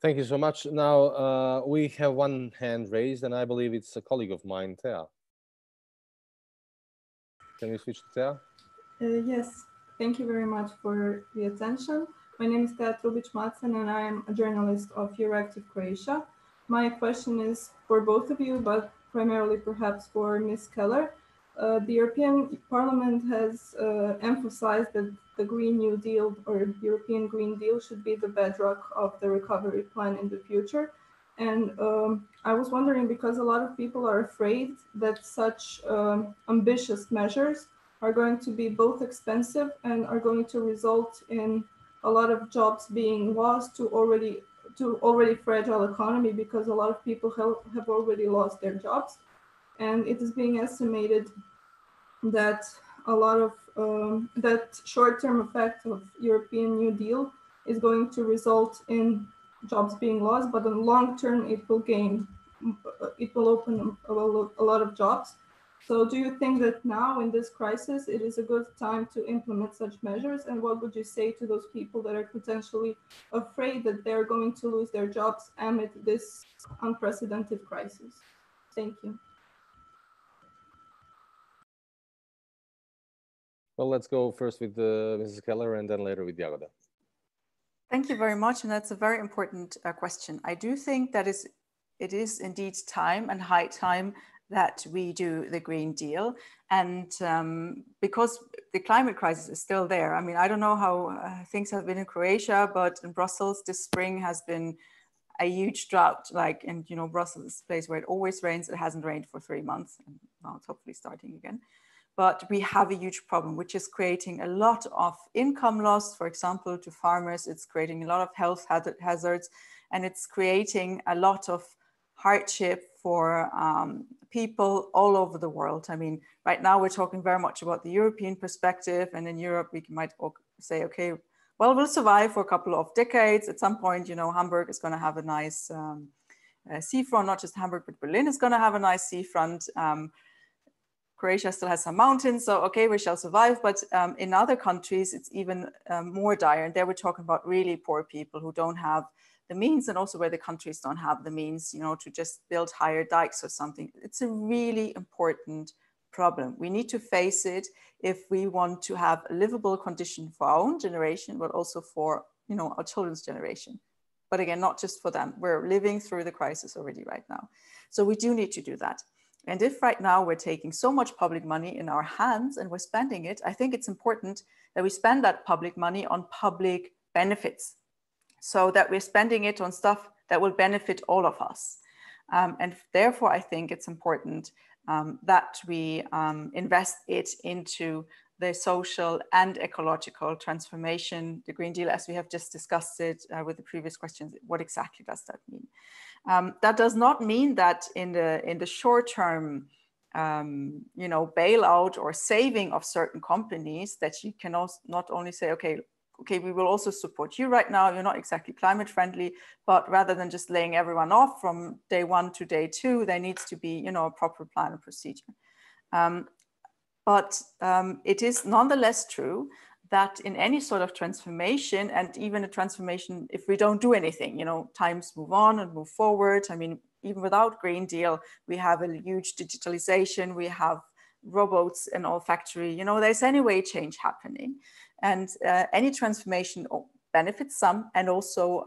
Thank you so much. Now we have one hand raised, and I believe it's a colleague of mine, Thea. Can we switch to Thea? Yes, thank you very much for the attention. My name is Thea Trubic-Macen, and I am a journalist of Euractiv Croatia. My question is for both of you, but primarily perhaps for Ms. Keller. The European Parliament has emphasized that the Green New Deal or European Green Deal should be the bedrock of the recovery plan in the future. And I was wondering, because a lot of people are afraid that such ambitious measures are going to be both expensive and are going to result in a lot of jobs being lost to already fragile economy, because a lot of people have already lost their jobs. And it is being estimated that a lot of that short-term effect of European New Deal is going to result in jobs being lost, but in the long term it will open a lot of jobs. So do you think that now in this crisis it is a good time to implement such measures? And what would you say to those people that are potentially afraid that they're going to lose their jobs amid this unprecedented crisis? Thank you. Well, let's go first with Mrs. Keller and then later with Jagoda. Thank you very much. And that's a very important question. I do think that it is indeed time and high time that we do the Green Deal. And because the climate crisis is still there. I mean, I don't know how things have been in Croatia, but in Brussels this spring has been a huge drought. And you know, Brussels is a place where it always rains. It hasn't rained for 3 months, and now it's hopefully starting again. But we have a huge problem, which is creating a lot of income loss, for example, to farmers. It's creating a lot of health hazards, and it's creating a lot of hardship for people all over the world. I mean, right now we're talking very much about the European perspective, and in Europe we might say, okay, well, we'll survive for a couple of decades. At some point, you know, Hamburg is going to have a nice seafront. Not just Hamburg, but Berlin is going to have a nice seafront. Croatia still has some mountains, so okay, we shall survive. But in other countries, it's even more dire. And there we're talking about really poor people who don't have the means, and also where the countries don't have the means, you know, to just build higher dikes or something. It's a really important problem. We need to face it if we want to have a livable condition for our own generation, but also for, you know, our children's generation. But again, not just for them. We're living through the crisis already right now. So we do need to do that. And if right now we're taking so much public money in our hands and we're spending it, I think it's important that we spend that public money on public benefits, so that we're spending it on stuff that will benefit all of us. And therefore, I think it's important that we invest it into the social and ecological transformation, the Green Deal, as we have just discussed it with the previous questions. What exactly does that mean? That does not mean that in the short term, you know, bailout or saving of certain companies, that you can also not only say, okay, we will also support you right now. You're not exactly climate friendly, but rather than just laying everyone off from day 1 to day 2, there needs to be, you know, a proper plan and procedure. But it is nonetheless true that in any sort of transformation, and even a transformation, if we don't do anything, you know, times move on and move forward. I mean, even without Green Deal, we have a huge digitalization, we have robots in all factory, you know, there's anyway change happening. And any transformation benefits some and also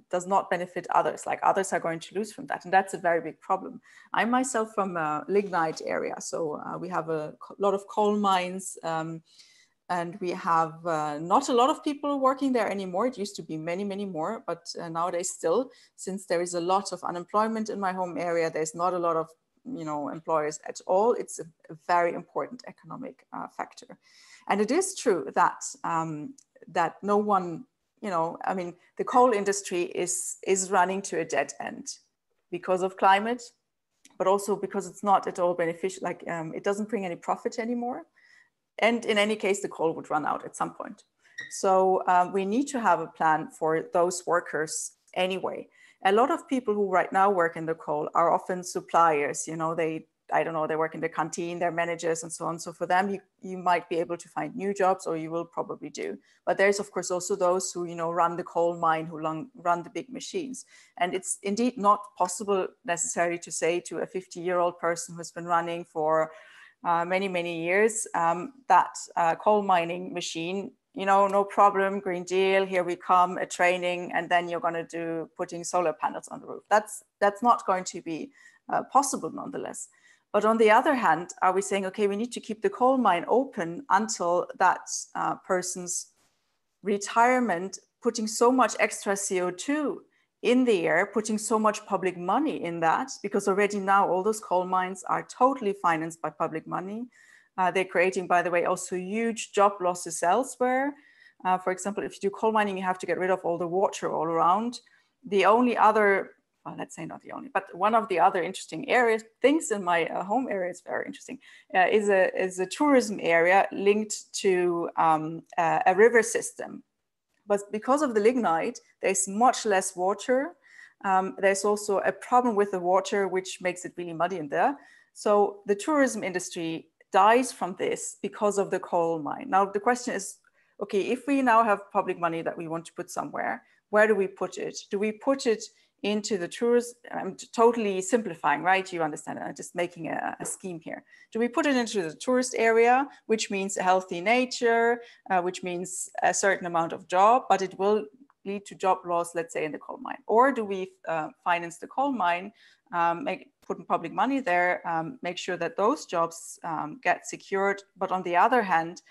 does not benefit others, like others are going to lose from that. And that's a very big problem. I'm myself from a lignite area. So we have a lot of coal mines and we have not a lot of people working there anymore. It used to be many, many more, but nowadays still, since there is a lot of unemployment in my home area, there's not a lot of employers at all. It's a very important economic factor. And it is true that that no one, I mean, the coal industry is running to a dead end because of climate, but also because it's not at all beneficial, like it doesn't bring any profit anymore. And in any case, the coal would run out at some point. So we need to have a plan for those workers anyway. A lot of people who right now work in the coal are often suppliers, I don't know, they work in the canteen, they're managers and so on. So for them, you might be able to find new jobs, or you will probably do. But there's of course also those who, run the coal mine, who run the big machines. And it's indeed not possible necessarily to say to a 50-year-old person who's been running for many, many years, that coal mining machine, no problem, Green Deal, here we come, a training, and then you're going to do putting solar panels on the roof. That's not going to be possible nonetheless. But on the other hand, are we saying, okay, we need to keep the coal mine open until that person's retirement, putting so much extra CO2 in the air, putting so much public money in that, because already now all those coal mines are totally financed by public money. They're creating, by the way, also huge job losses elsewhere. For example, if you do coal mining, you have to get rid of all the water all around. The only other, well, let's say not the only, but one of the other interesting things in my home area is very interesting, is a tourism area linked to a river system. But because of the lignite, there's much less water. There's also a problem with the water, which makes it really muddy in there. So the tourism industry dies from this because of the coal mine. Now, the question is, okay, if we now have public money that we want to put somewhere, where do we put it? Do we put it into the tourist? I'm totally simplifying, right? You understand, I'm just making a scheme here. Do we put it into the tourist area, which means a healthy nature, which means a certain amount of job, but it will lead to job loss, let's say in the coal mine? Or do we finance the coal mine, put public money there, make sure that those jobs get secured, but on the other hand,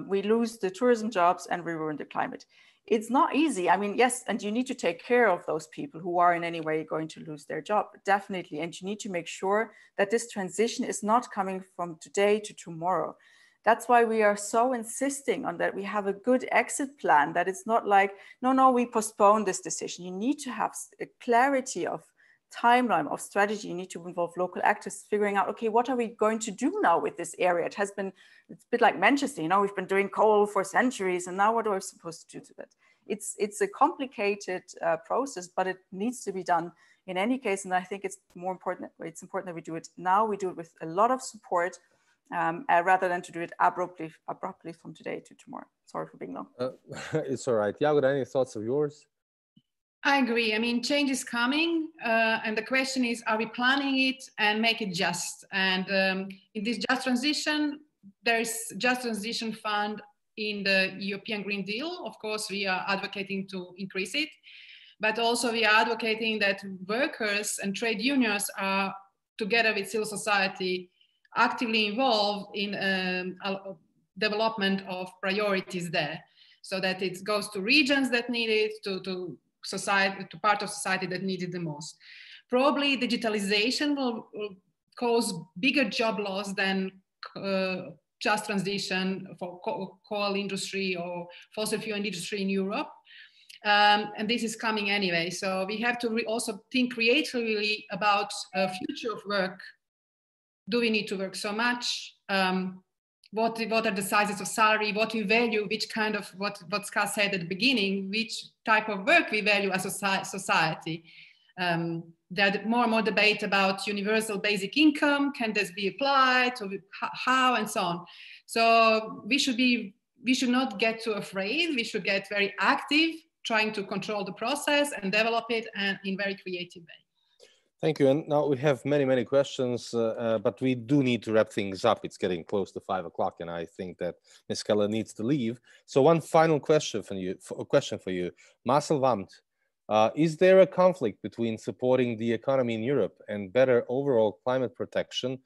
we lose the tourism jobs and we ruin the climate? It's not easy. I mean, yes, and you need to take care of those people who are in any way going to lose their job, definitely. And you need to make sure that this transition is not coming from today to tomorrow. That's why we are so insisting on that we have a good exit plan, that it's not like, no, we postpone this decision. You need to have a clarity of timeline, of strategy. You need to involve local actors figuring out, okay, what are we going to do now with this area? It's a bit like Manchester, we've been doing coal for centuries, and now what are we supposed to do to that? It's a complicated process, but it needs to be done in any case. And I think it's important that we do it now. We do it with a lot of support, rather than to do it abruptly from today to tomorrow. Sorry for being long. It's all right. Jagoda, any thoughts of yours? I agree. I mean, change is coming, and the question is, are we planning it and make it just? And in this just transition, there is just transition fund in the European Green Deal. Of course, we are advocating to increase it, but also we are advocating that workers and trade unions are, together with civil society, actively involved in development of priorities there, so that it goes to regions that need it, to society, to part of society that need it the most. Probably digitalization will cause bigger job loss than just transition for coal industry or fossil fuel industry in Europe. And this is coming anyway. So we have to also think creatively about future of work. Do we need to work so much? What are the sizes of salary? What we value? Which kind of, what Ska said at the beginning, which type of work we value as a society? There's more and more debate about universal basic income. Can this be applied? How, and so on. So we should not get too afraid. We should get very active, trying to control the process and develop it in very creative way. Thank you. And now we have many questions, but we do need to wrap things up. It's getting close to 5 o'clock, and I think that Ms. Keller needs to leave. So one final question for you, Marcel Wamt. Is there a conflict between supporting the economy in Europe and better overall climate protection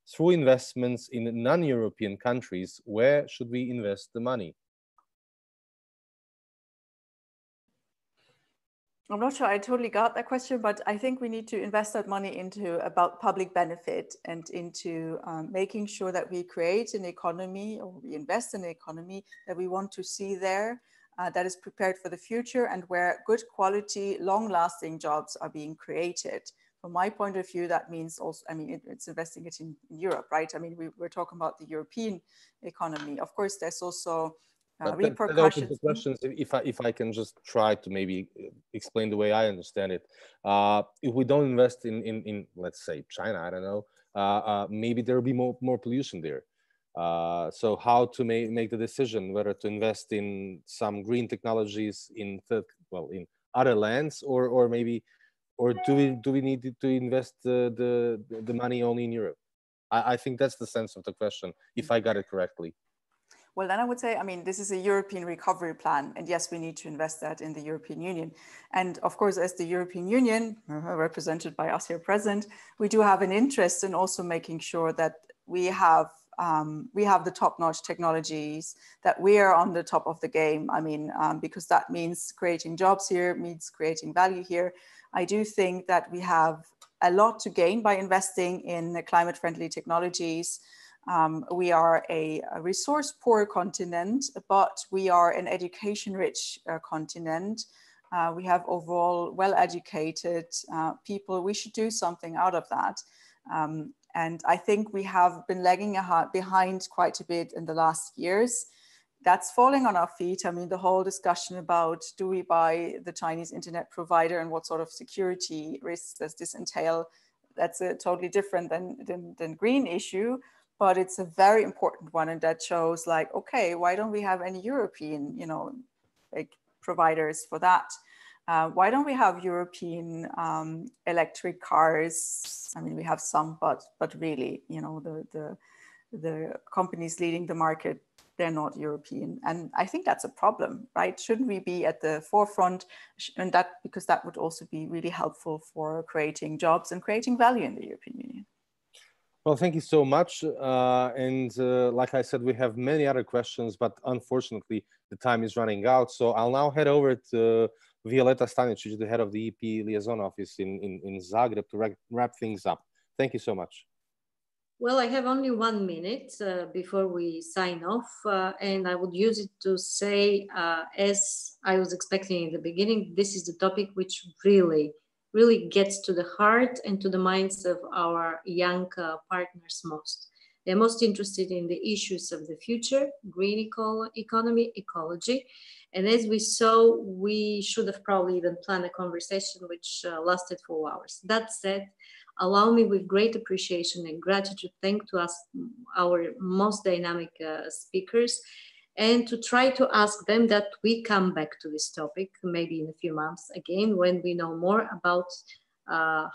through investments in non-European countries? Where should we invest the money? I'm not sure I totally got that question, but I think we need to invest that money into about public benefit and into making sure that we create an economy, or we invest in an economy that we want to see there, that is prepared for the future, and where good quality, long-lasting jobs are being created. From my point of view, that means also, I mean, it's investing it in Europe, right? I mean, we're talking about the European economy. Of course, there's also repercussions. That opens the questions. If I can just try to maybe explain the way I understand it. If we don't invest in let's say China, I don't know, maybe there will be more pollution there. So how to make the decision whether to invest in some green technologies in other lands, or maybe, or do we need to invest the money only in Europe? I think that's the sense of the question, if I got it correctly. Well, then I would say, I mean, this is a European recovery plan. And yes, we need to invest that in the European Union. And of course, as the European Union, represented by us here present, we do have an interest in also making sure that we have the top-notch technologies, that we are on the top of the game. I mean, because that means creating jobs here, means creating value here. I do think that we have a lot to gain by investing in climate-friendly technologies. We are a resource-poor continent, but we are an education-rich continent. We have overall well-educated people. We should do something out of that. And I think we have been lagging behind quite a bit in the last years. That's falling on our feet. I mean, the whole discussion about, do we buy the Chinese internet provider and what sort of security risks does this entail? That's a totally different than green issue. But it's a very important one, and that shows like, okay, why don't we have any European, like providers for that? Why don't we have European electric cars? I mean, we have some, but really, the companies leading the market, they're not European, and I think that's a problem, right? Shouldn't we be at the forefront? And because that would also be really helpful for creating jobs and creating value in the European Union. Well, thank you so much. Like I said, we have many other questions, but unfortunately, the time is running out. So I'll now head over to Violeta Stanicic, the head of the EP Liaison Office in Zagreb, to wrap things up. Thank you so much. Well, I have only 1 minute before we sign off, and I would use it to say, as I was expecting in the beginning, this is the topic which really gets to the heart and to the minds of our young partners most. They're most interested in the issues of the future, green economy, ecology. And as we saw, we should have probably even planned a conversation which lasted 4 hours. That said, allow me with great appreciation and gratitude thank to us, our most dynamic speakers, and to try to ask them that we come back to this topic maybe in a few months again, when we know more about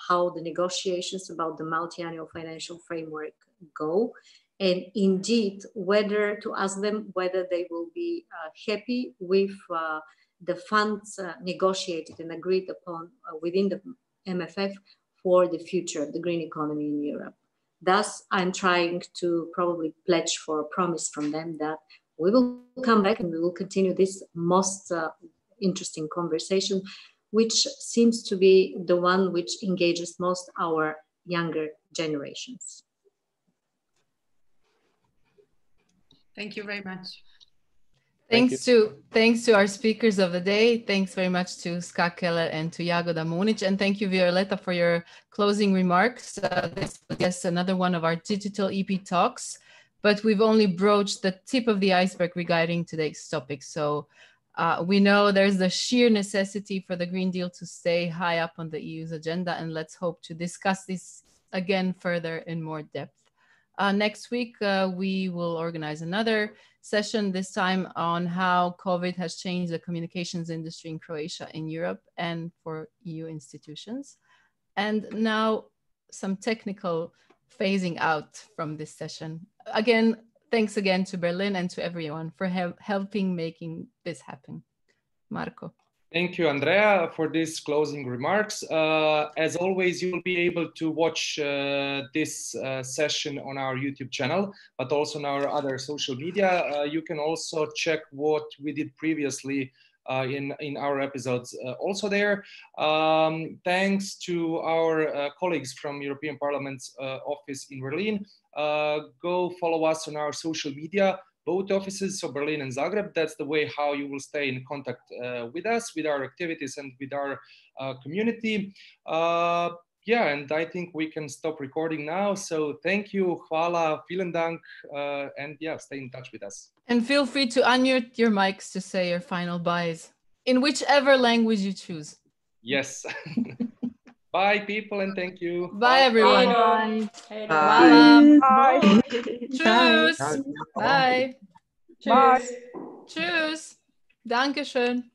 how the negotiations about the multi-annual financial framework go, and indeed whether to ask them whether they will be happy with the funds negotiated and agreed upon within the MFF for the future of the green economy in Europe. Thus, I'm trying to probably pledge for a promise from them that we will come back and we will continue this most interesting conversation, which seems to be the one which engages most our younger generations. Thank you very much. Thanks to our speakers of the day. Thanks very much to Ska Keller and to Jagoda Munic. And thank you, Violeta, for your closing remarks. This was, yes, another one of our digital EP talks, but we've only broached the tip of the iceberg regarding today's topic. So we know there's the sheer necessity for the Green Deal to stay high up on the EU's agenda, and let's hope to discuss this again further in more depth. Next week, we will organize another session, this time on how COVID has changed the communications industry in Croatia, in Europe, and for EU institutions. And now some technical phasing out from this session. Again, thanks again to Berlin and to everyone for helping making this happen. Marco. Thank you, Andrea, for these closing remarks. As always, you will be able to watch this session on our YouTube channel, but also on our other social media. You can also check what we did previously in our episodes also there. Thanks to our colleagues from European Parliament's office in Berlin. Go follow us on our social media, both offices, so Berlin and Zagreb. That's the way how you will stay in contact with us, with our activities and with our community. Yeah, and I think we can stop recording now. So thank you, hvala, vielen dank, and yeah, stay in touch with us. And feel free to unmute your mics to say your final byes in whichever language you choose. Yes. Bye, people, and thank you. Bye, everyone. Bye. Bye. Bye. Tschüss. Bye. Bye. Tschüss. Dankeschön.